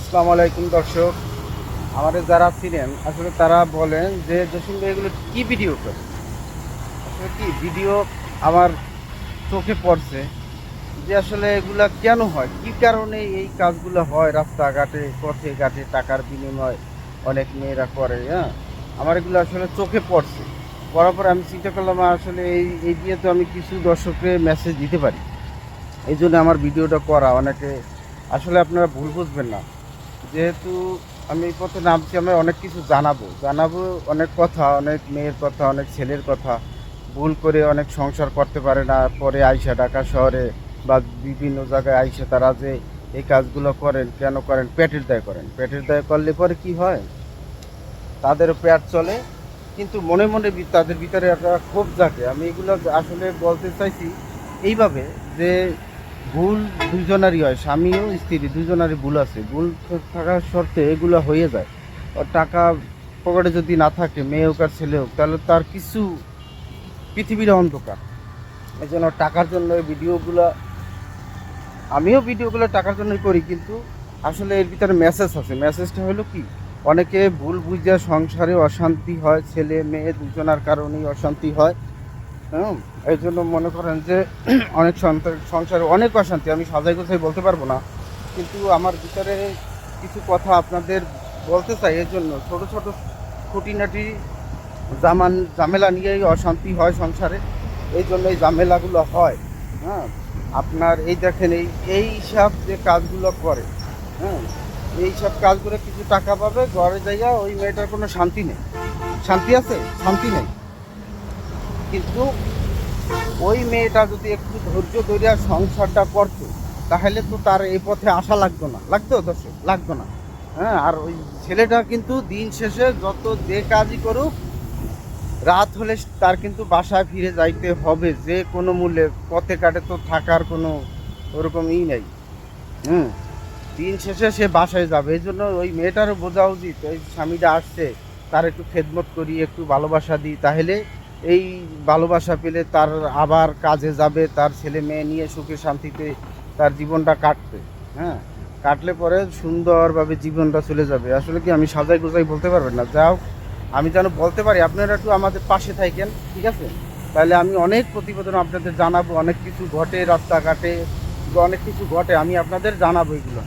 আসসালামু আলাইকুম দর্শক, আমাদের যারা ছিলেন আসলে তারা বলেন যে জসিম ভাই এগুলো কী ভিডিও করে। আসলে কি ভিডিও আমার চোখে পড়ছে যে আসলে এগুলা কেন হয়, কী কারণে এই কাজগুলো হয়, রাস্তাঘাটে পথে ঘাটে টাকার বিনিময় অনেক মেয়েরা করে। হ্যাঁ, আমার এগুলো আসলে চোখে পড়ছে। পড়ার পরে আমি চিন্তা করলাম আসলে এই দিয়ে তো আমি কিছু দর্শককে মেসেজ দিতে পারি, এই জন্য আমার ভিডিওটা করা। অনেকে আসলে আপনারা ভুল বুঝবেন না, যেহেতু আমি এই পথে নামছি, আমরা অনেক কিছু জানাবো অনেক কথা, অনেক মেয়ের কথা, অনেক ছেলের কথা। ভুল করে অনেক সংসার করতে পারে না, পরে আইসা ঢাকা শহরে বা বিভিন্ন জায়গায় আইসা তারা যে এই কাজগুলো করেন, কেন করেন? পেটের দায় করেন। পেটের দায় করলে পরে কি হয়, তাদেরও পেট চলে, কিন্তু মনে মনে তাদের ভিতরে একটা ক্ষোভ জাগে। আমি এগুলো আসলে বলতে চাইছি এইভাবে যে ভুল দুজনারই হয়, স্বামী ও স্ত্রী দুজনারই ভুল আছে। ভুল থাকার শর্তে এগুলো হয়ে যায়। ওর টাকা পকেটে যদি না থাকে, মেয়ে হোক আর ছেলে হোক, তাহলে তার কিছু পৃথিবীর অন্ধকার। এই জন্য টাকার জন্য এই ভিডিওগুলো, আমিও ভিডিওগুলো টাকার জন্যই করি, কিন্তু আসলে এর ভিতরে মেসেজ আছে। মেসেজটা হলো কি, অনেকে ভুল বুঝে সংসারে অশান্তি হয়, ছেলে মেয়ে দুজনার কারণেই অশান্তি হয়। হ্যাঁ, এই জন্য মনে করেন যে অনেক সংসারে অনেক অশান্তি, আমি সাজাই গোছাই বলতে পারবো না, কিন্তু আমার ভিতরে কিছু কথা আপনাদের বলতে চাই। এর জন্য ছোট ছোট খুঁটিনাটি ঝামেলা নিয়েই অশান্তি হয় সংসারে, এই জন্য এই ঝামেলাগুলো হয়। হ্যাঁ, আপনার এই দেখেন, এই সব যে কাজগুলো করে, হ্যাঁ, এই সব কাজ করে কিছু টাকা পাবে, ঘরে জায়গা ওই মেয়েটার কোনো শান্তি নেই। শান্তি আছে? শান্তি নেই। কিন্তু ওই মেয়েটা যদি একটু ধৈর্য ধরে সংসারটা করতো, তাহলে তো তার এই পথে আসা লাগতো না। লাগতো দর্শক? লাগতো না। হ্যাঁ, আর ওই ছেলেটা কিন্তু দিন শেষে যত যে কাজই করুক, রাত হলে তার কিন্তু বাসায় ফিরে যাইতে হবে যে কোনো মূল্যে। পথে ঘাটে তো থাকার কোনো ওরকম নেই। হুম, দিন শেষে সে বাসায় যাবে। এই জন্য ওই মেয়েটারও বোঝা উচিত, ওই স্বামীটা আসছে, তার একটু খেদমত করি, একটু ভালোবাসা দিই, তাহলে এই ভালোবাসা পেলে তার আবার কাজে যাবে, তার ছেলে মেয়ে নিয়ে সুখে শান্তিতে তার জীবনটা কাটবে। হ্যাঁ, কাটলে পরে সুন্দরভাবে জীবনটা চলে যাবে। আসলে কি আমি সাজাই গোজাই বলতে পারবেন না, যাও আমি যেন বলতে পারি, আপনারা একটু আমাদের পাশে থাকেন, ঠিক আছে? তাহলে আমি অনেক প্রতিবেদন আপনাদের জানাবো, অনেক কিছু ঘটে রাস্তাঘাটে, অনেক কিছু ঘটে, আমি আপনাদের জানাবো এগুলো।